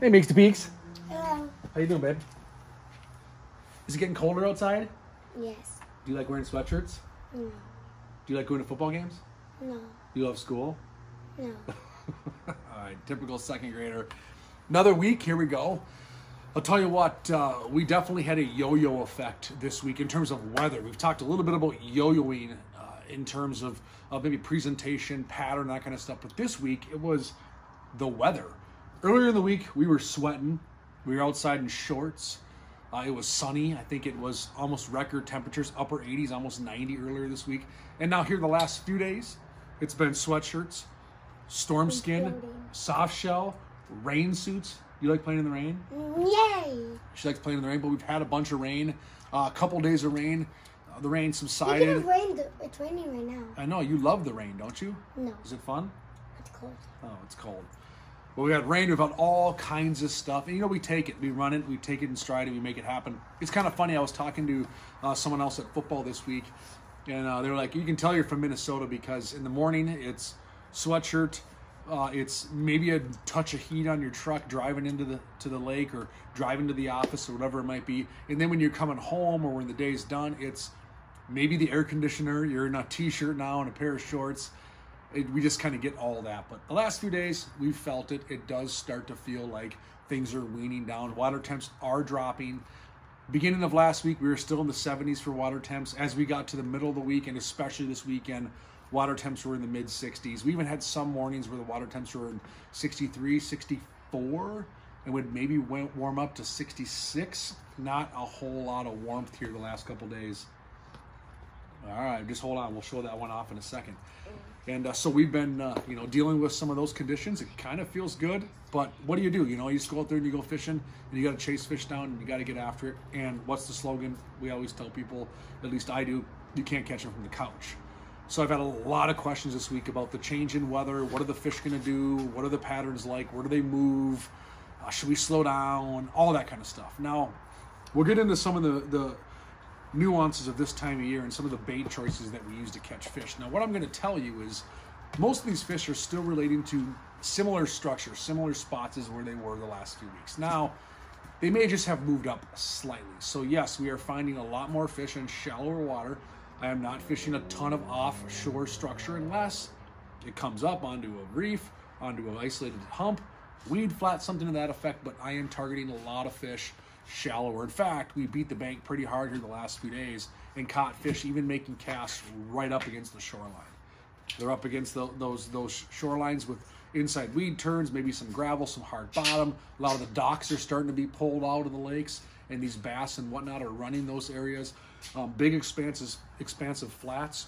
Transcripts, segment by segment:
Hey, Meeks to Peaks. Hello. How you doing, babe? Is it getting colder outside? Yes. Do you like wearing sweatshirts? No. Do you like going to football games? No. Do you love school? No. All right, typical second grader. Another week, here we go. I'll tell you what, we definitely had a yo-yo effect this week in terms of weather. We've talked a little bit about yo-yoing in terms of maybe presentation, pattern, that kind of stuff. But this week, it was the weather. Earlier in the week, we were sweating. We were outside in shorts. It was sunny. I think it was almost record temperatures, upper 80s, almost 90 earlier this week. And now here the last few days, it's been sweatshirts, storm skin, soft shell, rain suits. You like playing in the rain? Yay! She likes playing in the rain, but we've had a bunch of rain, a couple days of rain. The rain subsided. It's raining right now. I know, you love the rain, don't you? No. Is it fun? It's cold. Oh, it's cold. Well, we got rain, we've got all kinds of stuff. And you know, we take it, we run it, we take it in stride, and we make it happen. It's kind of funny, I was talking to someone else at football this week, and they were like, you can tell you're from Minnesota because in the morning it's sweatshirt, it's maybe a touch of heat on your truck driving into the lake or driving to the office or whatever it might be. And then when you're coming home or when the day's done, it's maybe the air conditioner, you're in a t-shirt now and a pair of shorts. We just kind of get all that. But the last few days, we've felt it. It does start to feel like things are weaning down. Water temps are dropping. Beginning of last week, we were still in the 70s for water temps. As we got to the middle of the week, and especially this weekend, water temps were in the mid-60s. We even had some mornings where the water temps were in 63, 64, and would maybe warm up to 66. Not a whole lot of warmth here the last couple days. All right, just hold on. We'll show that one off in a second. And so we've been, dealing with some of those conditions. It kind of feels good, but what do? You just go out there and you go fishing, and you got to chase fish down, and you got to get after it. And what's the slogan? We always tell people, at least I do, you can't catch them from the couch. So I've had a lot of questions this week about the change in weather. What are the fish going to do? What are the patterns like? Where do they move? Should we slow down? All that kind of stuff. Now, we'll get into some of the nuances of this time of year and some of the bait choices that we use to catch fish. Now, what I'm going to tell you is most of these fish are still relating to similar structures, similar spots as where they were the last few weeks. Now, they may just have moved up slightly. So yes, we are finding a lot more fish in shallower water. I am not fishing a ton of offshore structure unless it comes up onto a reef, onto an isolated hump, weed flat, something to that effect, but I am targeting a lot of fish shallower. In fact, we beat the bank pretty hard here the last few days and caught fish even making casts right up against the shoreline. They're up against those shorelines with inside weed turns, maybe some gravel, some hard bottom. A lot of the docks are starting to be pulled out of the lakes, and these bass and whatnot are running those areas. Big expansive flats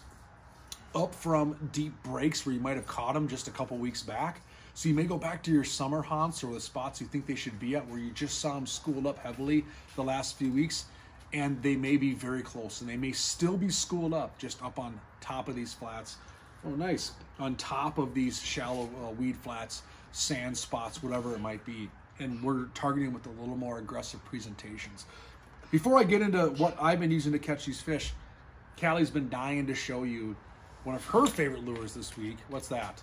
up from deep breaks where you might have caught them just a couple weeks back. So you may go back to your summer haunts or the spots you think they should be at where you just saw them schooled up heavily the last few weeks, and they may be very close, and they may still be schooled up just up on top of these flats. Oh, nice. On top of these shallow weed flats, sand spots, whatever it might be. And we're targeting with a little more aggressive presentations. Before I get into what I've been using to catch these fish, Callie's been dying to show you one of her favorite lures this week. What's that?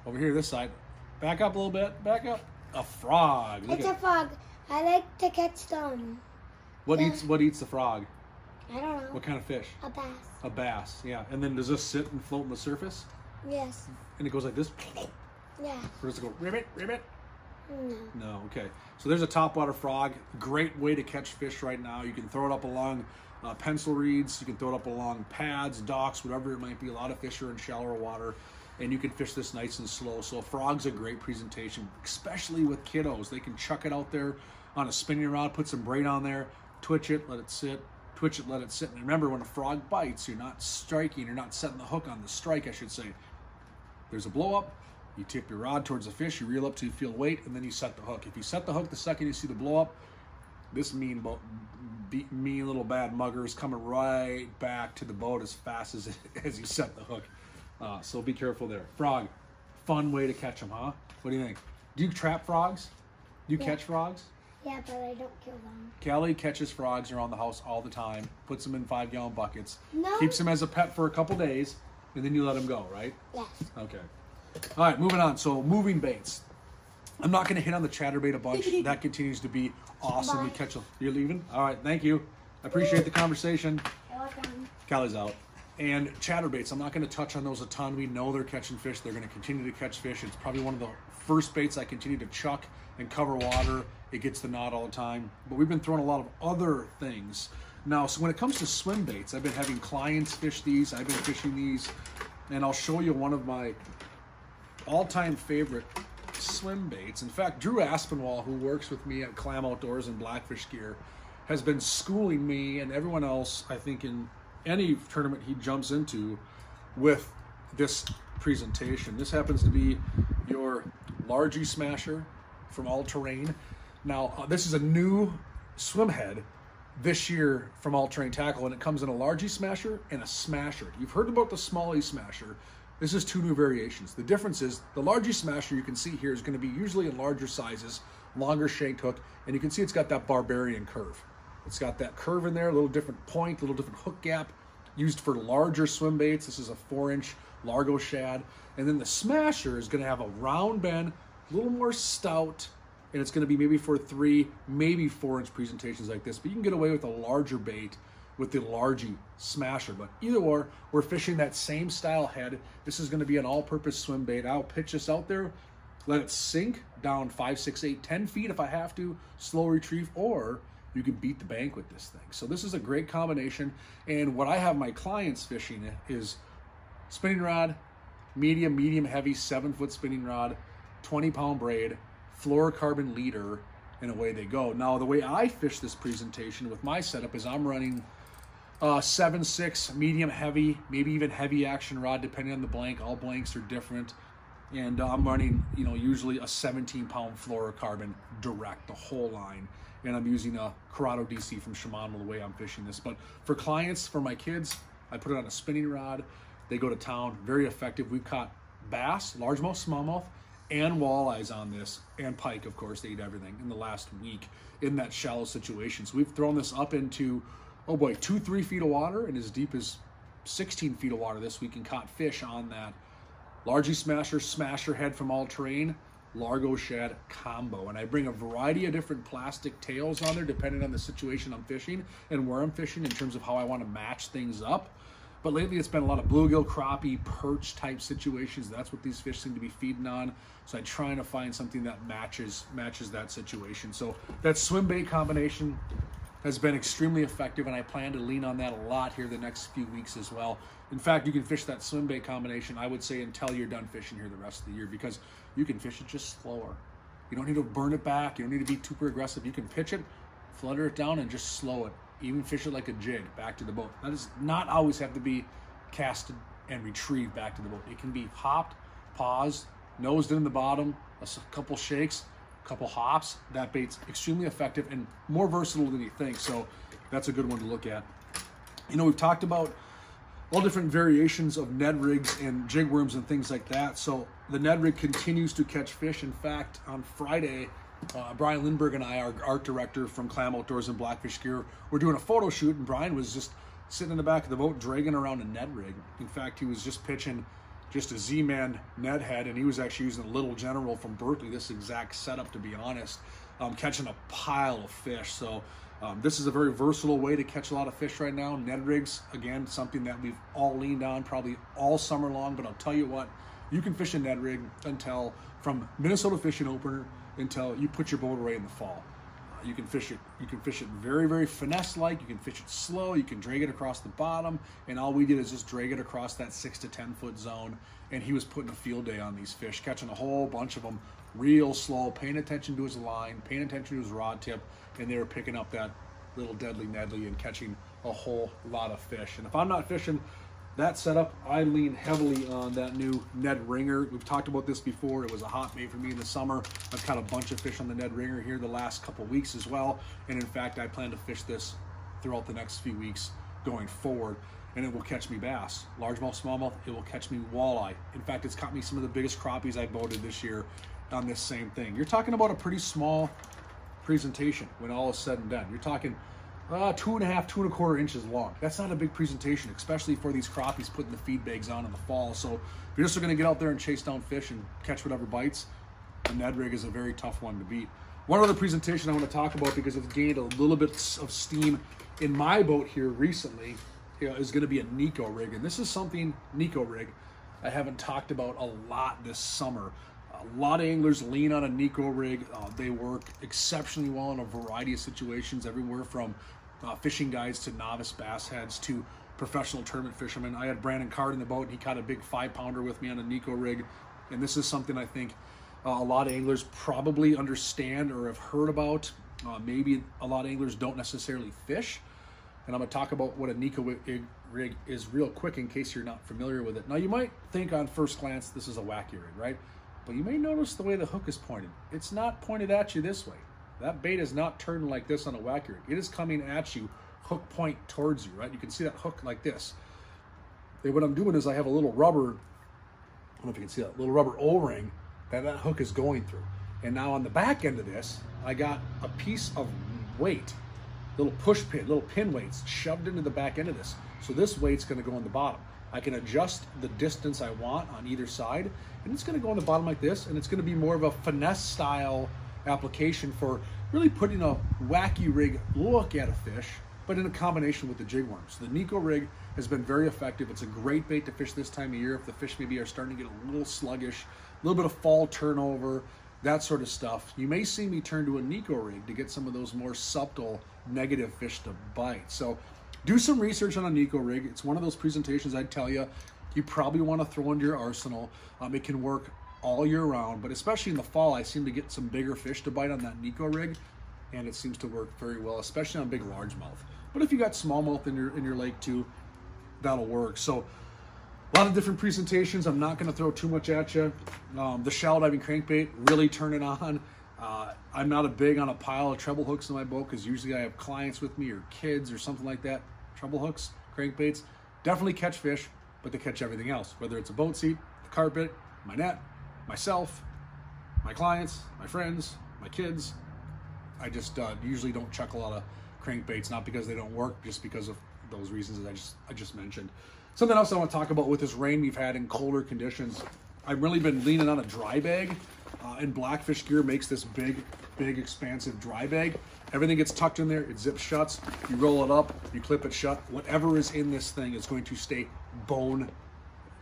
Over here, this side. Back up a little bit. Back up. A frog. It's a frog. I like to catch them. What eats the frog? I don't know. What kind of fish? A bass. A bass, yeah. And then does this sit and float on the surface? Yes. And it goes like this? Yeah. Or does it go ribbit, ribbit? No. No, okay. So there's a topwater frog. Great way to catch fish right now. You can throw it up along pencil reeds. You can throw it up along pads, docks, whatever it might be. A lot of fish are in shallower water, and you can fish this nice and slow. So a frog's a great presentation, especially with kiddos. They can chuck it out there on a spinning rod, put some braid on there, twitch it, let it sit, twitch it, let it sit. And remember, when a frog bites, you're not striking, you're not setting the hook on the strike, I should say. There's a blow up. You tip your rod towards the fish, you reel up till you feel weight, and then you set the hook. If you set the hook the second you see the blow up, this mean little bad mugger is coming right back to the boat as fast as you set the hook. So be careful there. Frog, fun way to catch them, huh? What do you think? Do you trap frogs? Do you catch frogs? Yeah, but I don't kill them. Callie catches frogs around the house all the time, puts them in 5-gallon buckets, No. keeps them as a pet for a couple days, and then you let them go, right? Yes. Okay. All right, moving on. So moving baits. I'm not going to hit on the chatterbait a bunch. That continues to be awesome. Bye. We catch a... You're leaving? All right, thank you. I appreciate the conversation. You're welcome. Callie's out. And chatterbaits, I'm not going to touch on those a ton. We know they're catching fish. They're going to continue to catch fish. It's probably one of the first baits I continue to chuck and cover water. It gets the knot all the time. But we've been throwing a lot of other things. Now, so when it comes to swim baits, I've been having clients fish these. I've been fishing these. And I'll show you one of my all-time favorite swim baits. In fact, Drew Aspinwall, who works with me at Clam Outdoors and Blackfish Gear, has been schooling me and everyone else, I think, in any tournament he jumps into with this presentation. This happens to be your largie smasher from All Terrain. Now, this is a new swim head this year from All Terrain Tackle, and it comes in a largie smasher and a smasher. You've heard about the smallie smasher. This is two new variations. The difference is the largie smasher you can see here is going to be usually in larger sizes, longer shanked hook, and you can see it's got that barbarian curve. It's got that curve in there, a little different point, a little different hook gap, used for larger swim baits. This is a 4-inch Largo shad. And then the smasher is going to have a round bend, a little more stout, and it's going to be maybe for 3, maybe 4-inch presentations like this. But you can get away with a larger bait with the largie smasher. But either or, we're fishing that same style head. This is going to be an all-purpose swim bait. I'll pitch this out there, let it sink down 5, 6, 8, 10 feet if I have to, slow retrieve, or you can beat the bank with this thing. So this is a great combination. And what I have my clients fishing is spinning rod, medium heavy, 7-foot spinning rod, 20-pound braid, fluorocarbon leader, and away they go. Now, the way I fish this presentation with my setup is I'm running 7/6 medium heavy, maybe even heavy action rod, depending on the blank. All blanks are different. And I'm running, usually a 17-pound fluorocarbon direct, the whole line. And I'm using a Corrado DC from Shimano the way I'm fishing this. But for clients, for my kids, I put it on a spinning rod. They go to town, very effective. We've caught bass, largemouth, smallmouth, and walleyes on this, and pike, of course. They eat everything in the last week in that shallow situation. So we've thrown this up into, 2-3 feet of water and as deep as 16 feet of water this week, and caught fish on that largie smasher head from All Terrain, Largo shad combo. And I bring a variety of different plastic tails on there depending on the situation I'm fishing and where I'm fishing in terms of how I want to match things up. But lately it's been a lot of bluegill, crappie, perch type situations. That's what these fish seem to be feeding on. So I'm trying to find something that matches that situation. So that swim bait combination has been extremely effective, and I plan to lean on that a lot here the next few weeks as well. In fact, you can fish that swim bait combination, I would say, until you're done fishing here the rest of the year, because you can fish it just slower. You don't need to burn it back. You don't need to be super aggressive. You can pitch it, flutter it down, and just slow it. Even fish it like a jig back to the boat. That does not always have to be casted and retrieved back to the boat. It can be hopped, paused, nosed in the bottom, a couple shakes, a couple hops. That bait's extremely effective and more versatile than you think. So that's a good one to look at. We've talked about all different variations of Ned rigs and jig worms and things like that. So the Ned rig continues to catch fish. In fact, on Friday, Brian Lindbergh and I, our art director from Clam Outdoors and Blackfish Gear, were doing a photo shoot, and Brian was just sitting in the back of the boat dragging around a Ned rig. In fact, he was just pitching just a Z-Man Ned head, and he was actually using a Little General from Berkeley, this exact setup, to be honest, catching a pile of fish. So this is a very versatile way to catch a lot of fish right now. Ned rigs, again, something that we've all leaned on probably all summer long, but I'll tell you what, you can fish a Ned rig from Minnesota Fishing Opener until you put your boat away in the fall. You can fish it very, very finesse-like. You can fish it slow. You can drag it across the bottom. And all we did is just drag it across that 6 to 10 foot zone. And he was putting a field day on these fish, catching a whole bunch of them real slow, paying attention to his line, paying attention to his rod tip. And they were picking up that little deadly Nedley and catching a whole lot of fish. And if I'm not fishing that setup, I lean heavily on that new Ned Ringer. We've talked about this before. It was a hot bait for me in the summer. I've caught a bunch of fish on the Ned Ringer here the last couple weeks as well. And in fact, I plan to fish this throughout the next few weeks going forward. And it will catch me bass, largemouth, smallmouth. It will catch me walleye. In fact, it's caught me some of the biggest crappies I boated this year on this same thing. You're talking about a pretty small presentation when all is said and done. You're talking 2.5, 2.25 inches long. That's not a big presentation, especially for these crappies putting the feed bags on in the fall. So if you're just going to get out there and chase down fish and catch whatever bites, The Ned rig is a very tough one to beat. One other presentation I want to talk about, because it's gained a little bit of steam in my boat here recently, is going to be a Nico rig. And this is something, Nico rig, I haven't talked about a lot this summer. A lot of anglers lean on a Nico rig. They work exceptionally well in a variety of situations, everywhere from fishing guides to novice bass heads to professional tournament fishermen. I had Brandon Card in the boat, and he caught a big 5-pounder with me on a Nico rig. And this is something I think a lot of anglers probably understand or have heard about. Maybe a lot of anglers don't necessarily fish. And I'm going to talk about what a Nico rig is real quick in case you're not familiar with it. Now, you might think on first glance this is a wacky rig, right? But you may notice the way the hook is pointed. It's not pointed at you this way. That bait is not turned like this on a wacky rig. It is coming at you, hook point towards you, right? You can see that hook like this. And what I'm doing is I have a little rubber, I don't know if you can see that, little rubber O-ring that hook is going through. And now on the back end of this, I got a piece of weight, little push pin, little pin weights shoved into the back end of this. So this weight's gonna go in the bottom. I can adjust the distance I want on either side, and it's gonna go on the bottom like this, and it's gonna be more of a finesse style application for really putting a wacky rig look at a fish, but in a combination with the jig worm. So the Nico rig has been very effective. It's a great bait to fish this time of year if the fish maybe are starting to get a little sluggish, a little bit of fall turnover, that sort of stuff. You may see me turn to a Nico rig to get some of those more subtle negative fish to bite. So do some research on a Nico rig. It's one of those presentations I'd tell you probably want to throw into your arsenal. It can work all year round, but especially in the fall, I seem to get some bigger fish to bite on that Nico rig, and it seems to work very well, especially on big largemouth. But if you got smallmouth in your lake too, that'll work. So a lot of different presentations. I'm not going to throw too much at you. The shallow diving crankbait, really turn it on. I'm not a big on a pile of treble hooks in my boat, because usually I have clients with me or kids or something like that. Treble hooks, crankbaits, definitely catch fish, but they catch everything else, whether it's a boat seat, the carpet, my net, myself, my clients, my friends, my kids. I just usually don't chuck a lot of crankbaits, not because they don't work, just because of those reasons that I just mentioned. Something else I want to talk about with this rain we've had in colder conditions, I've really been leaning on a dry bag, and Blackfish Gear makes this big expansive dry bag. Everything gets tucked in there, it zips shut, you roll it up, you clip it shut. Whatever is in this thing is going to stay bone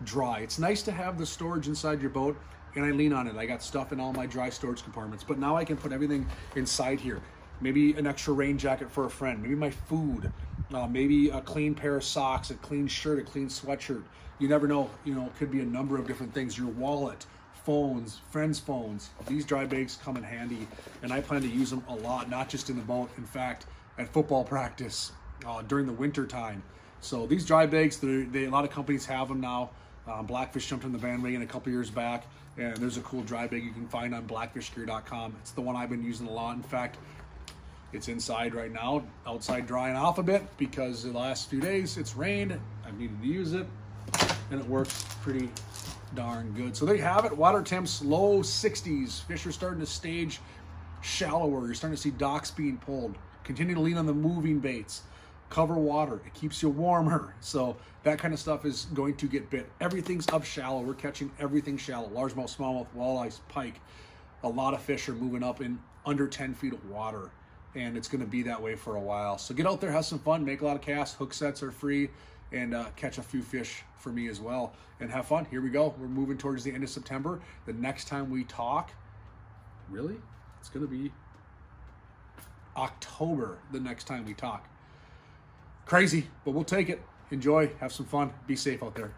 dry. It's nice to have the storage inside your boat, and I lean on it. I got stuff in all my dry storage compartments, but now I can put everything inside here. Maybe an extra rain jacket for a friend, maybe my food, maybe a clean pair of socks, a clean shirt, a clean sweatshirt. You never know, it could be a number of different things. Your wallet, phones, friends' phones. These dry bags come in handy, and I plan to use them a lot, not just in the boat. In fact, at football practice during the winter time. So these dry bags, a lot of companies have them now. Blackfish jumped on the bandwagon a couple years back, and there's a cool dry bag you can find on blackfishgear.com. It's the one I've been using a lot. In fact, it's inside right now, outside drying off a bit, because the last few days it's rained. I've needed to use it, and it works pretty darn good. So there you have it. Water temps low 60s. Fish are starting to stage shallower. You're starting to see docks being pulled. Continue to lean on the moving baits. Cover water. It keeps you warmer. So that kind of stuff is going to get bit. Everything's up shallow. We're catching everything shallow. Largemouth, smallmouth, walleyes, pike. A lot of fish are moving up in under 10 feet of water, and it's going to be that way for a while. So get out there, have some fun, make a lot of casts. Hook sets are free, and catch a few fish for me as well, and have fun. Here we go. We're moving towards the end of September. The next time we talk, really, it's going to be October the next time we talk. Crazy, but we'll take it. Enjoy, have some fun, be safe out there.